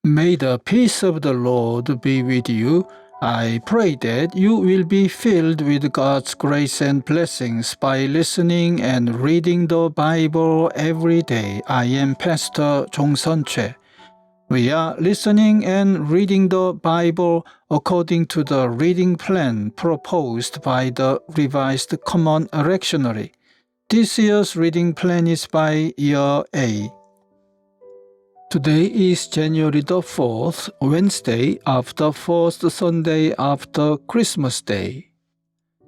May the peace of the Lord be with you. I pray that you will be filled with God's grace and blessings by listening and reading the Bible every day. I am Pastor Jong-Sun-Choi. We are listening and reading the Bible according to the reading plan proposed by the Revised Common Lectionary. This year's reading plan is by Year A. Today is January the 4th, Wednesday after first Sunday after Christmas Day.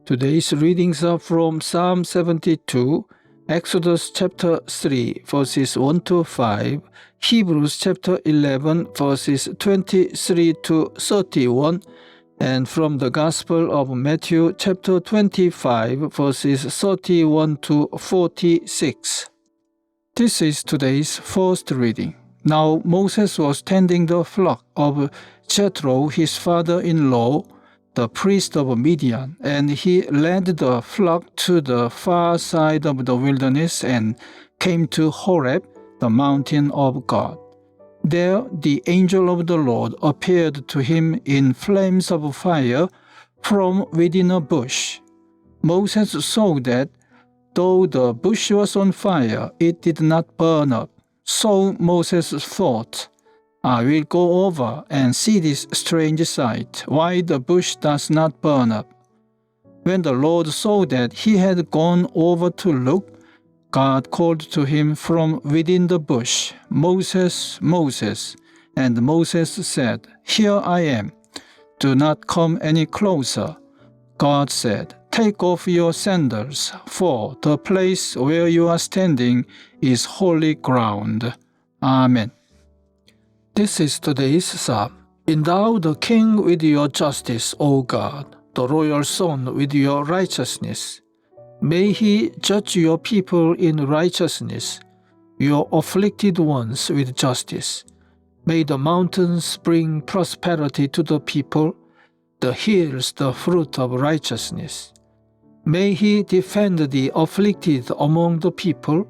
Today's readings are from Psalm 72, Exodus chapter 3, verses 1 to 5, Hebrews chapter 11, verses 23 to 31, and from the Gospel of Matthew chapter 25, verses 31 to 46. This is today's first reading. Now Moses was tending the flock of Jethro, his father-in-law, the priest of Midian, and he led the flock to the far side of the wilderness and came to Horeb, the mountain of God. There the angel of the Lord appeared to him in flames of fire from within a bush. Moses saw that, though the bush was on fire, it did not burn up. So Moses thought, I will go over and see this strange sight, why the bush does not burn up. When the Lord saw that he had gone over to look, God called to him from within the bush, Moses, Moses. And Moses said, Here I am. Do not come any closer. God said, Take off your sandals, for the place where you are standing is holy ground. Amen. This is today's psalm. Endow the king with your justice, O God, the royal son with your righteousness. May he judge your people in righteousness, your afflicted ones with justice. May the mountains bring prosperity to the people, the hills the fruit of righteousness. May he defend the afflicted among the people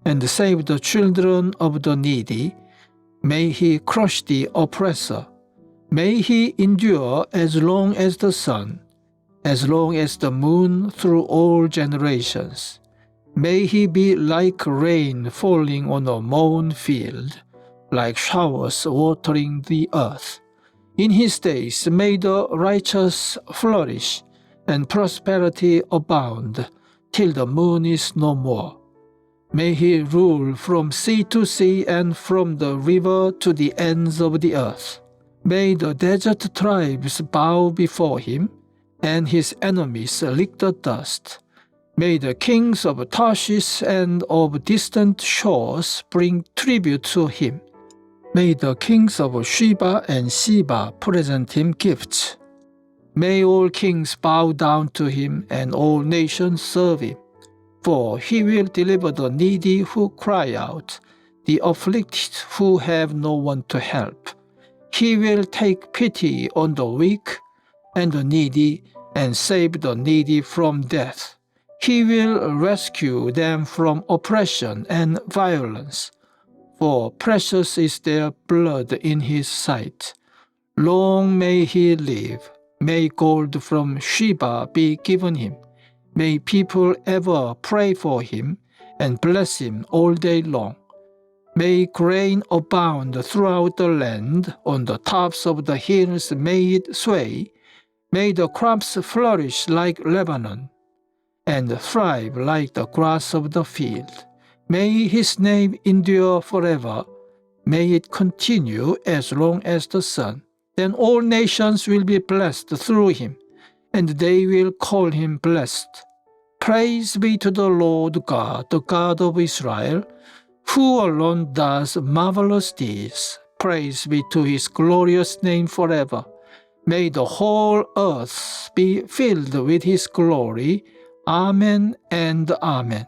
and save the children of the needy. May he crush the oppressor. May he endure as long as the sun, as long as the moon through all generations. May he be like rain falling on a mown field, like showers watering the earth. In his days may the righteous flourish, and prosperity abound, till the moon is no more. May he rule from sea to sea and from the river to the ends of the earth. May the desert tribes bow before him, and his enemies lick the dust. May the kings of Tarshish and of distant shores bring tribute to him. May the kings of Sheba and Seba present him gifts. May all kings bow down to him and all nations serve him. For he will deliver the needy who cry out, the afflicted who have no one to help. He will take pity on the weak and the needy and save the needy from death. He will rescue them from oppression and violence. For precious is their blood in his sight. Long may he live. May gold from Sheba be given him. May people ever pray for him and bless him all day long. May grain abound throughout the land. On the tops of the hills may it sway. May the crops flourish like Lebanon and thrive like the grass of the field. May his name endure forever. May it continue as long as the sun. Then all nations will be blessed through him, and they will call him blessed. Praise be to the Lord God, the God of Israel, who alone does marvelous deeds. Praise be to his glorious name forever. May the whole earth be filled with his glory. Amen and amen.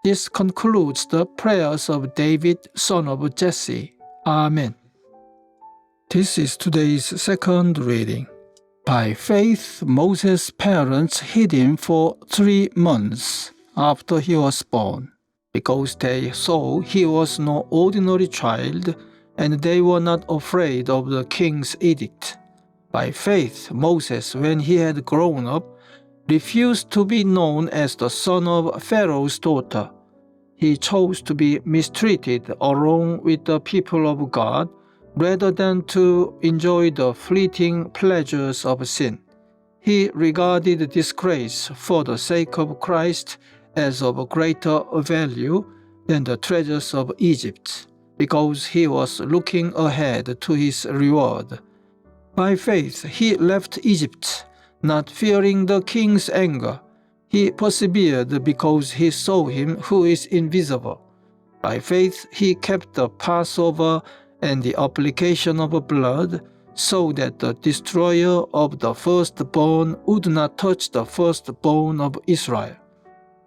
This concludes the prayers of David, son of Jesse. Amen. This is today's second reading. By faith, Moses' parents hid him for 3 months after he was born, because they saw he was no ordinary child, and they were not afraid of the king's edict. By faith, Moses, when he had grown up, refused to be known as the son of Pharaoh's daughter. He chose to be mistreated along with the people of God rather than to enjoy the fleeting pleasures of sin. He regarded disgrace for the sake of Christ as of greater value than the treasures of Egypt, because he was looking ahead to his reward. By faith, he left Egypt, not fearing the king's anger. He persevered because he saw him who is invisible. By faith, he kept the Passover and the application of blood, so that the destroyer of the firstborn would not touch the firstborn of Israel.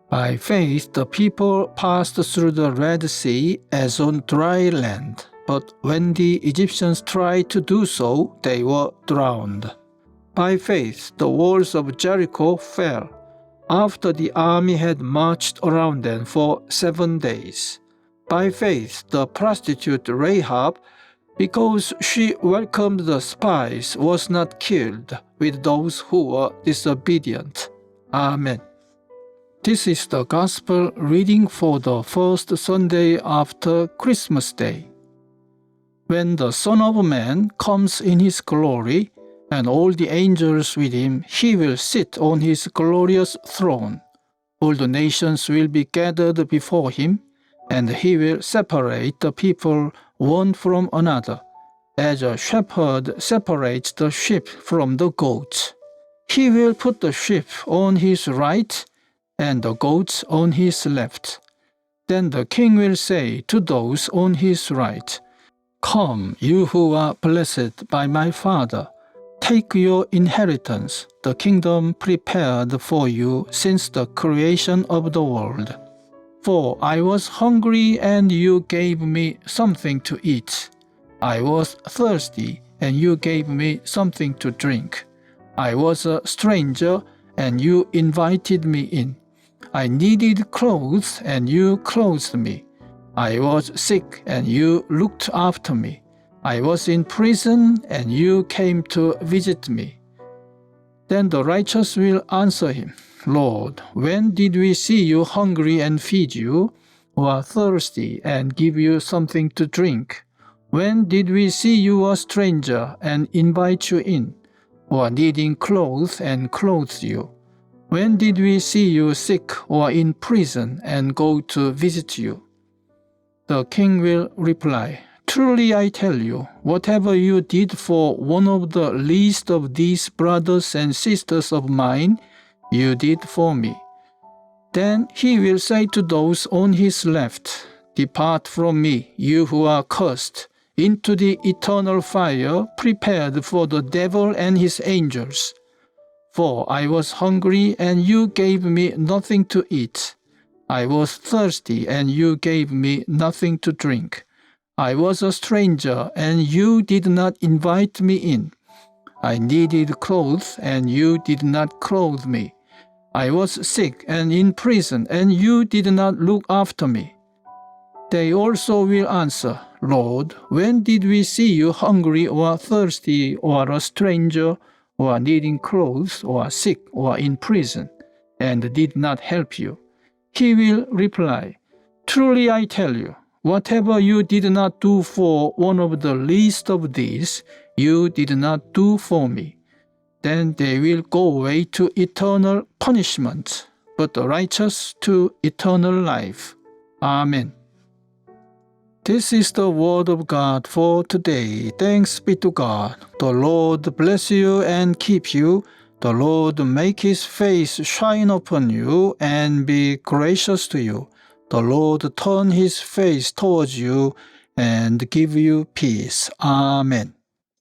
By faith, the people passed through the Red Sea as on dry land, but when the Egyptians tried to do so, they were drowned. By faith, the walls of Jericho fell, after the army had marched around them for 7 days. By faith, the prostitute Rahab, because she welcomed the spies, was not killed with those who were disobedient. Amen. This is the Gospel reading for the first Sunday after Christmas Day. When the Son of Man comes in his glory, and all the angels with him, he will sit on his glorious throne. All the nations will be gathered before him, and he will separate the people one from another, as a shepherd separates the sheep from the goats. He will put the sheep on his right and the goats on his left. Then the king will say to those on his right, "Come, you who are blessed by my Father, take your inheritance, the kingdom prepared for you since the creation of the world. For I was hungry, and you gave me something to eat. I was thirsty, and you gave me something to drink. I was a stranger, and you invited me in. I needed clothes, and you clothed me. I was sick, and you looked after me. I was in prison, and you came to visit me." Then the righteous will answer him, "Lord, when did we see you hungry and feed you, or thirsty and give you something to drink? When did we see you a stranger and invite you in, or needing clothes and clothe you? When did we see you sick or in prison and go to visit you?" The king will reply, "Truly I tell you, whatever you did for one of the least of these brothers and sisters of mine, you did for me." Then he will say to those on his left, "Depart from me, you who are cursed, into the eternal fire prepared for the devil and his angels. For I was hungry, and you gave me nothing to eat. I was thirsty, and you gave me nothing to drink. I was a stranger, and you did not invite me in. I needed clothes, and you did not clothe me. I was sick and in prison, and you did not look after me." They also will answer, "Lord, when did we see you hungry or thirsty or a stranger or needing clothes or sick or in prison, and did not help you?" He will reply, "Truly I tell you, whatever you did not do for one of the least of these, you did not do for me." Then they will go away to eternal punishment, but the righteous to eternal life. Amen. This is the word of God for today. Thanks be to God. The Lord bless you and keep you. The Lord make his face shine upon you and be gracious to you. The Lord turn his face towards you and give you peace. Amen.